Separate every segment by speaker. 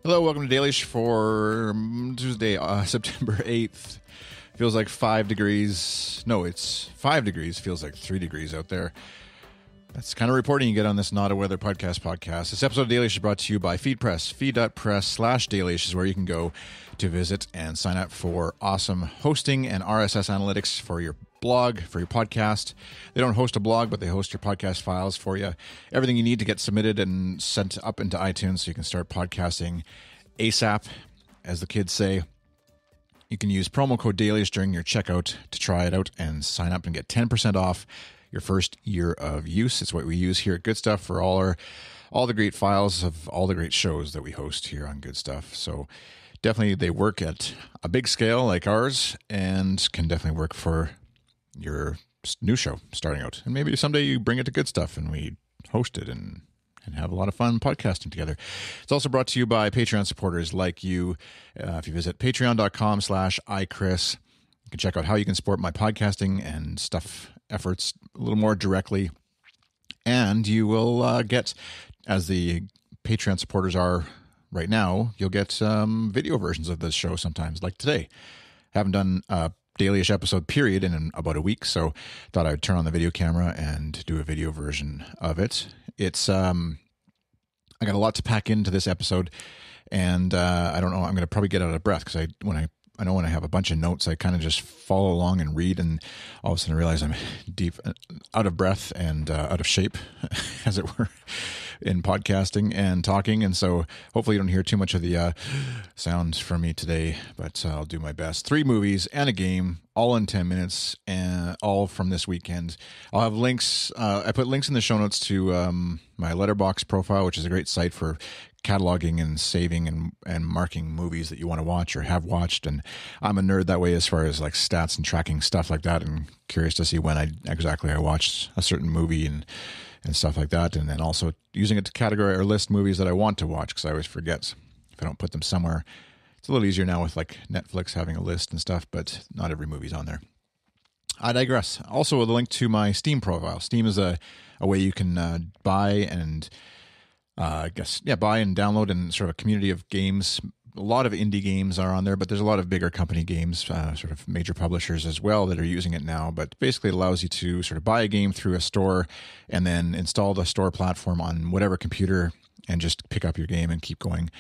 Speaker 1: Hello, welcome to Daily for Tuesday, September 8th. Feels like 5 degrees. No, it's 5 degrees. Feels like 3 degrees out there. That's the kind of reporting you get on this Not a Weather podcast. This episode of Daily is brought to you by FeedPress. Feed.press/Daily is where you can go to visit and sign up for awesome hosting and RSS analytics for your blog, for your podcast. They don't host a blog, but they host your podcast files for you. Everything you need to get submitted and sent up into iTunes so you can start podcasting ASAP, as the kids say. You can use promo code DAILIES during your checkout to try it out and sign up and get 10% off your first year of use. It's what we use here at Good Stuff for all the great files of all the great shows that we host here on Good Stuff. So definitely they work at a big scale like ours and can definitely work for your new show starting out. And maybe someday you bring it to Good Stuff and we host it and have a lot of fun podcasting together. It's also brought to you by Patreon supporters like you. If you visit patreon.com/iChris, you can check out how you can support my podcasting and stuff efforts a little more directly. And you will get, as the Patreon supporters are right now, you'll get video versions of this show sometimes, like today. Haven't done a daily-ish episode period in about a week, so thought I would turn on the video camera and do a video version of it. It's I got a lot to pack into this episode, and I don't know, I'm going to probably get out of breath because when I have a bunch of notes, I kind of just follow along and read, and all of a sudden I realize I'm deep out of breath and out of shape, as it were, in podcasting and talking. And so hopefully you don't hear too much of the sounds from me today, but I'll do my best. 3 movies and a game, all in 10 minutes, and all from this weekend. I'll have links. I put links in the show notes to my Letterboxd profile, which is a great site for cataloging and saving and marking movies that you want to watch or have watched. And I'm a nerd that way as far as like stats and tracking stuff like that, and curious to see when I watched a certain movie and stuff like that. And then also using it to categorize or list movies that I want to watch, because I always forget if I don't put them somewhere. It's a little easier now with like Netflix having a list and stuff, but not every movie's on there. I digress. Also, with a link to my Steam profile. Steam is a way you can buy and buy and download, and sort of a community of games. A lot of indie games are on there, but there's a lot of bigger company games, sort of major publishers as well that are using it now. But basically it allows you to sort of buy a game through a store and then install the store platform on whatever computer and just pick up your game and keep going.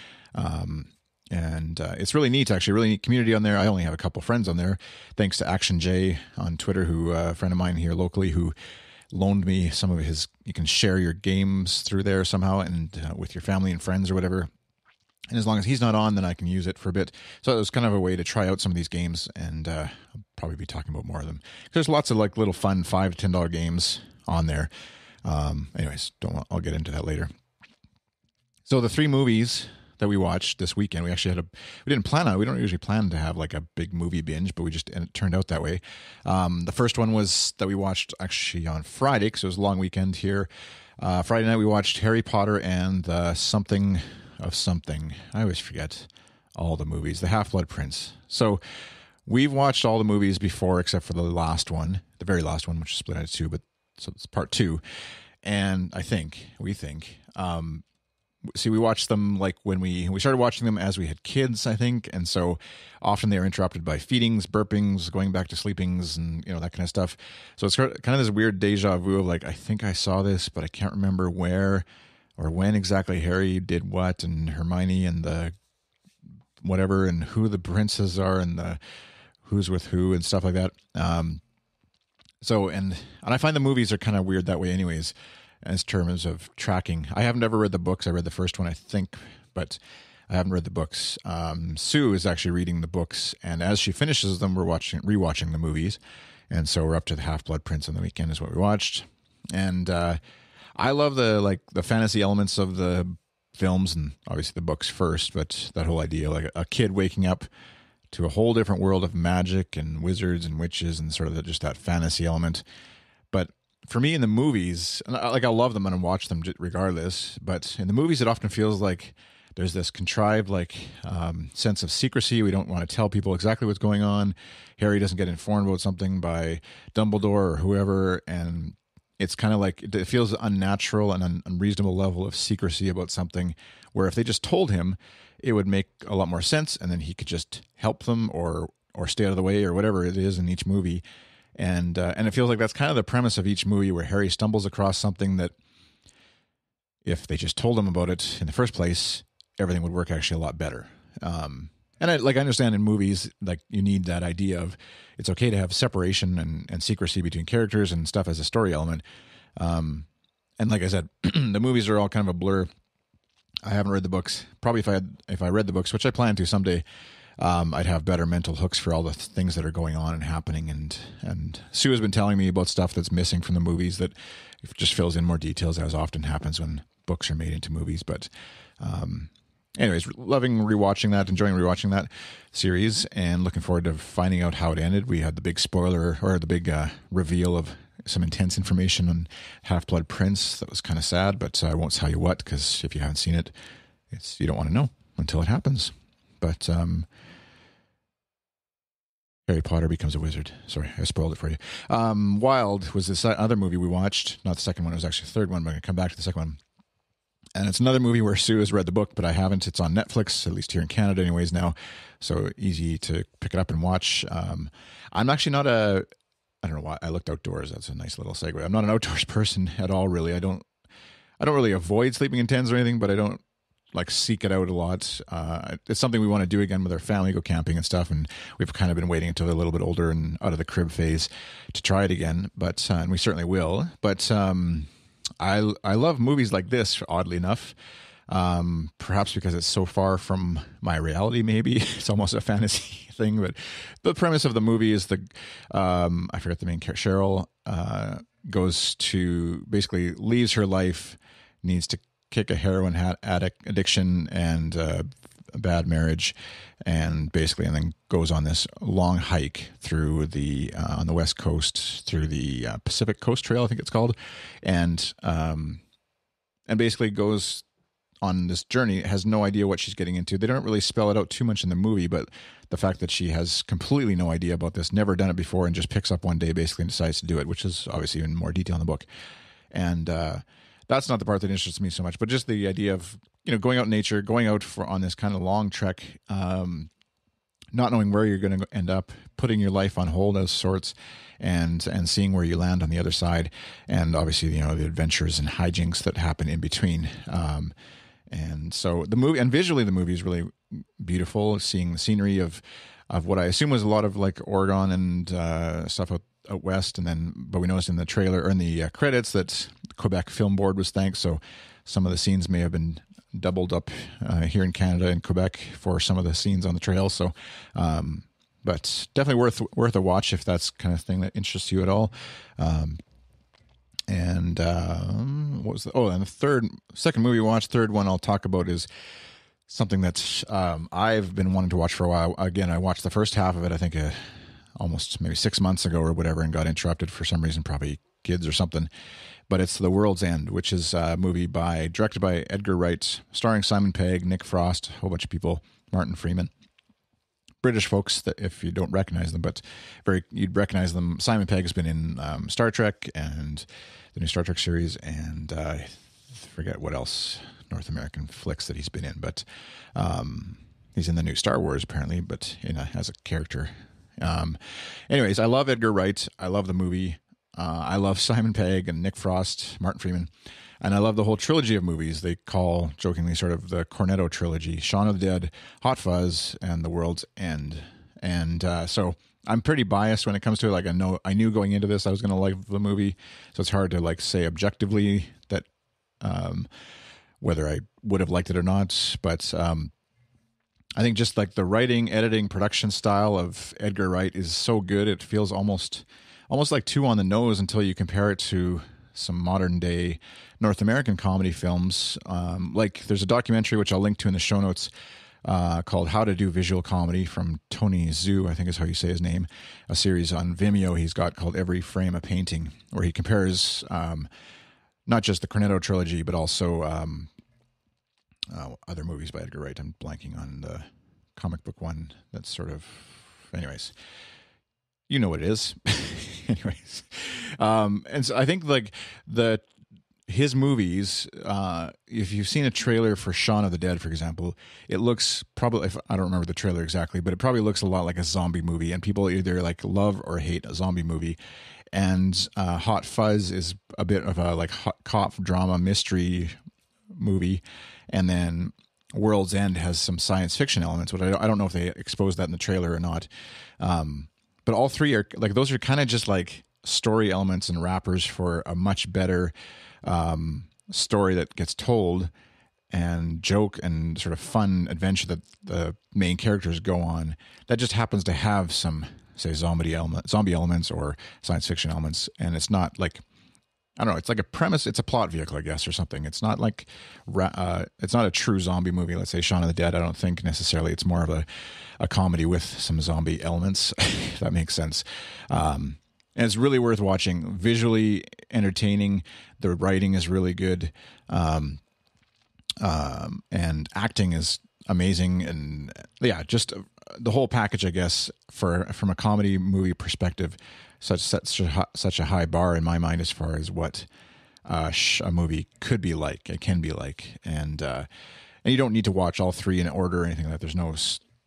Speaker 1: It's really neat, actually, really neat community on there. I only have a couple friends on there, thanks to Action J on Twitter, who a friend of mine here locally who loaned me some of his. You can share your games through there somehow and with your family and friends or whatever. And as long as he's not on, then I can use it for a bit. So it was kind of a way to try out some of these games, and I'll probably be talking about more of them. There's lots of like little fun $5 to $10 games on there. I'll get into that later. So the 3 movies that we watched this weekend, we didn't plan on it. We don't usually plan to have like a big movie binge, but and it turned out that way. The first one was that we watched actually on Friday, because it was a long weekend here. Friday night we watched Harry Potter and the Something of Something. I always forget all the movies. The Half-Blood Prince. So we've watched all the movies before except for the last one, the very last one, which is split into 2, but so it's part 2. And we think, we watched them like when we started watching them as we had kids, I think. And so often they are interrupted by feedings, burpings, going back to sleepings, and that kind of stuff. So it's kind of this weird deja vu of like, I think I saw this, but I can't remember where or when exactly Harry did what, and Hermione and the whatever, and who the princes are, and the who's with who and stuff like that. And I find the movies are kind of weird that way anyways, as terms of tracking. I haven't ever read the books. I read the first one, I think, but I haven't read the books. Sue is actually reading the books, and as she finishes them, we're rewatching the movies. And so we're up to the Half-Blood Prince on the weekend is what we watched. And I love the fantasy elements of the films, and obviously the books first, but that whole idea, like a kid waking up to a whole different world of magic and wizards and witches and sort of just that fantasy element. But for me in the movies, I love them and I watch them regardless, but in the movies it often feels like there's this contrived sense of secrecy. We don't want to tell people exactly what's going on. Harry doesn't get informed about something by Dumbledore or whoever, and it's kind of like it feels unnatural and an unreasonable level of secrecy about something, where if they just told him, it would make a lot more sense, and then he could just help them or stay out of the way or whatever it is in each movie. And it feels like that's kind of the premise of each movie, where Harry stumbles across something that if they just told him about it in the first place, everything would work actually a lot better. And I understand in movies, like, you need that idea of it's okay to have separation and secrecy between characters and stuff as a story element. And like I said, the movies are all kind of a blur. I haven't read the books. Probably if I read the books, which I plan to someday, I'd have better mental hooks for all the things that are going on and happening. And Sue has been telling me about stuff that's missing from the movies that just fills in more details, as often happens when books are made into movies. But anyways, loving rewatching that, enjoying rewatching that series, and looking forward to finding out how it ended. We had the big spoiler, or the big reveal of some intense information on Half-Blood Prince. That was kind of sad, but I won't tell you what, because if you haven't seen it, you don't want to know until it happens. But Harry Potter becomes a wizard. Sorry, I spoiled it for you. Wild was this other movie we watched. Not the second one, it was actually the third one, but I'm going to come back to the second one. And it's another movie where Sue has read the book, but I haven't. It's on Netflix, at least here in Canada anyways now. So easy to pick it up and watch. I'm actually not I don't know why I looked outdoors. That's a nice little segue. I'm not an outdoors person at all, really. I don't really avoid sleeping in tents or anything, but I don't like seek it out a lot. It's something we want to do again with our family, go camping and stuff. And we've kind of been waiting until they're a little bit older and out of the crib phase to try it again. But, and we certainly will. But, I love movies like this, oddly enough. Perhaps because it's so far from my reality, maybe. It's almost a fantasy thing. But the premise of the movie is I forget the main character, Cheryl, goes to, basically leaves her life, needs to kick a heroin addiction and a bad marriage, and then goes on this long hike through on the West Coast, through the Pacific Coast Trail, I think it's called, and basically goes on this journey, has no idea what she's getting into. They don't really spell it out too much in the movie, but the fact that she has completely no idea about this, never done it before, and just picks up one day basically and decides to do it, which is obviously in more detail in the book. And that's not the part that interests me so much, but just the idea of, going out in nature, going out on this kind of long trek, not knowing where you're going to end up, putting your life on hold of sorts, and seeing where you land on the other side, and obviously the adventures and hijinks that happen in between. And so the movie, and visually the movie is really beautiful. Seeing the scenery of what I assume was a lot of like Oregon and stuff out west, but we noticed in the trailer or in the credits that the Quebec Film Board was thanked. So some of the scenes may have been doubled up here in Canada and Quebec for some of the scenes on the trail. So, but definitely worth a watch if that's kind of thing that interests you at all. And what was and the second movie we watched, third one I'll talk about is something that I've been wanting to watch for a while. Again, I watched the first half of it, I think almost maybe 6 months ago or whatever, and got interrupted for some reason, probably kids or something. But it's The World's End, which is a movie directed by Edgar Wright, starring Simon Pegg, Nick Frost, a whole bunch of people, Martin Freeman. British folks, that if you don't recognize them, but you'd recognize them. Simon Pegg has been in Star Trek and the new Star Trek series, and I forget what else North American flicks that he's been in, but he's in the new Star Wars apparently, but as a character. Anyways, I love Edgar Wright. I love the movie. I love Simon Pegg and Nick Frost, Martin Freeman, and I love the whole trilogy of movies they call jokingly sort of the Cornetto trilogy: Shaun of the Dead, Hot Fuzz, and The World's End. And so I'm pretty biased when it comes to it. Like, I knew going into this I was going to like the movie, so it's hard to like say objectively that whether I would have liked it or not. But I think just like the writing, editing, production style of Edgar Wright is so good, it feels almost like too on the nose until you compare it to some modern day North American comedy films. Like there's a documentary, which I'll link to in the show notes, called How to Do Visual Comedy from Tony Zhu, I think is how you say his name, a series on Vimeo he's got called Every Frame a Painting, where he compares not just the Cornetto trilogy, but also other movies by Edgar Wright. I'm blanking on the comic book one that's sort of... Anyways, You know what it is. Anyways, and so I think like his movies, if you've seen a trailer for Shaun of the Dead, for example, it looks probably, if I don't remember the trailer exactly, but it probably looks a lot like a zombie movie, and people either like love or hate a zombie movie. And Hot Fuzz is a bit of a like hot cop drama mystery movie, and then World's End has some science fiction elements, but I don't know if they exposed that in the trailer or not. But all three are like, those are kind of just like story elements and wrappers for a much better story that gets told, and joke and sort of fun adventure that the main characters go on, that just happens to have some, say, zombie elements or science fiction elements. And it's not like, I don't know, it's like a premise, it's a plot vehicle, I guess, or something. It's not like, it's not a true zombie movie. Let's say Shaun of the Dead, I don't think necessarily. It's more of a comedy with some zombie elements, if that makes sense. And it's really worth watching. Visually entertaining. The writing is really good. And acting is amazing. And yeah, just the whole package, I guess, from a comedy movie perspective, such a high bar in my mind as far as what a movie could be like, it can be like. And you don't need to watch all three in order or anything like that. There's no,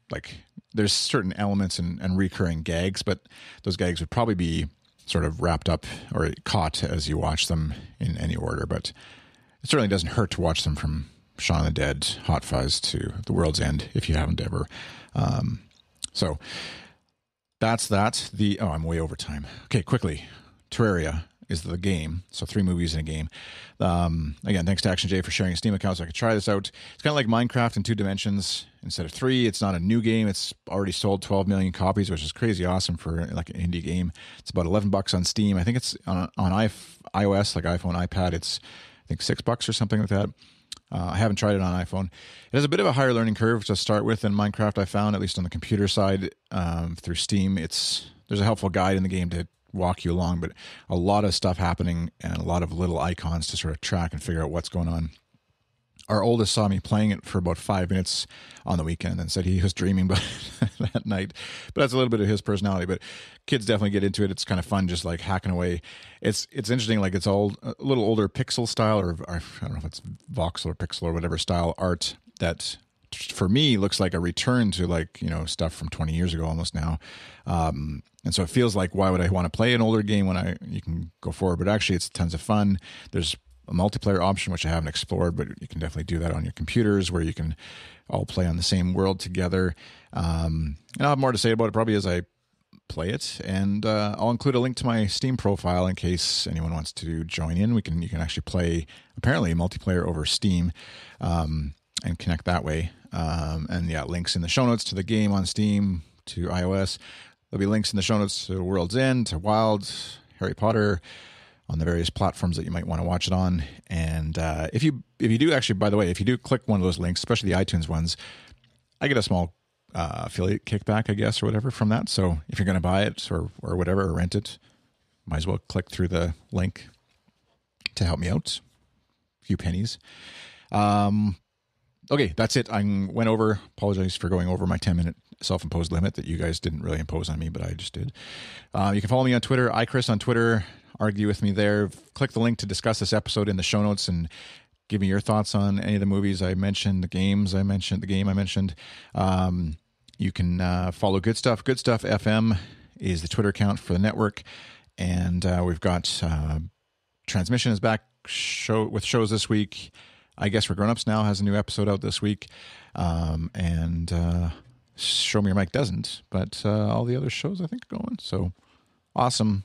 Speaker 1: like, there's certain elements and recurring gags, but those gags would probably be sort of wrapped up or caught as you watch them in any order. But it certainly doesn't hurt to watch them from Shaun of the Dead, Hot Fuzz to The World's End if you haven't ever. So that's that. I'm way over time. Okay, quickly. Terraria is the game. So 3 movies in a game. Again, thanks to Action J for sharing a Steam account so I could try this out. It's kind of like Minecraft in 2 dimensions instead of 3. It's not a new game. It's already sold 12 million copies, which is crazy awesome for like an indie game. It's about $11 on Steam. I think it's on iOS, like iPhone, iPad. It's I think $6 or something like that. I haven't tried it on iPhone. It has a bit of a higher learning curve to start with than Minecraft, I found, at least on the computer side. Through Steam, there's a helpful guide in the game to walk you along, but a lot of stuff happening and a lot of little icons to sort of track and figure out what's going on. Our oldest saw me playing it for about 5 minutes on the weekend and said he was dreaming about it that night. But that's a little bit of his personality. But kids definitely get into it. It's kind of fun, just like hacking away. It's interesting, like it's all a little older pixel style, or I don't know if it's voxel or pixel or whatever style art that for me looks like a return to, like, you know, stuff from 20 years ago almost now. And so it feels like, why would I want to play an older game when you can go forward? But actually it's tons of fun. There's a multiplayer option, which I haven't explored, but you can definitely do that on your computers where you can all play on the same world together. And I'll have more to say about it probably as I play it. And I'll include a link to my Steam profile in case anyone wants to join in. You can actually play, apparently, multiplayer over Steam and connect that way. And yeah, links in the show notes to the game on Steam, to iOS. There'll be links in the show notes to World's End, to Wild, Harry Potter, on the various platforms that you might want to watch it on. And if you do, actually, by the way, if you do click one of those links, especially the iTunes ones, I get a small affiliate kickback, I guess, or whatever from that. So if you're going to buy it or whatever, or rent it, might as well click through the link to help me out. A few pennies. Okay, that's it. I went over. Apologize for going over my 10-minute self-imposed limit that you guys didn't really impose on me, but I just did. You can follow me on Twitter, iChris on Twitter. Argue with me there. Click the link to discuss this episode in the show notes and give me your thoughts on any of the movies I mentioned, the game I mentioned. You can follow Good Stuff. Good Stuff FM is the Twitter account for the network. And we've got Transmission is back with shows this week. I Guess We're Grown-Ups Now has a new episode out this week. And Show Me Your Mic doesn't. But all the other shows, I think, are going. So awesome.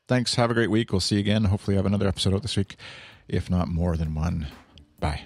Speaker 1: Thanks. Have a great week. We'll see you again. Hopefully have another episode out this week, if not more than one. Bye.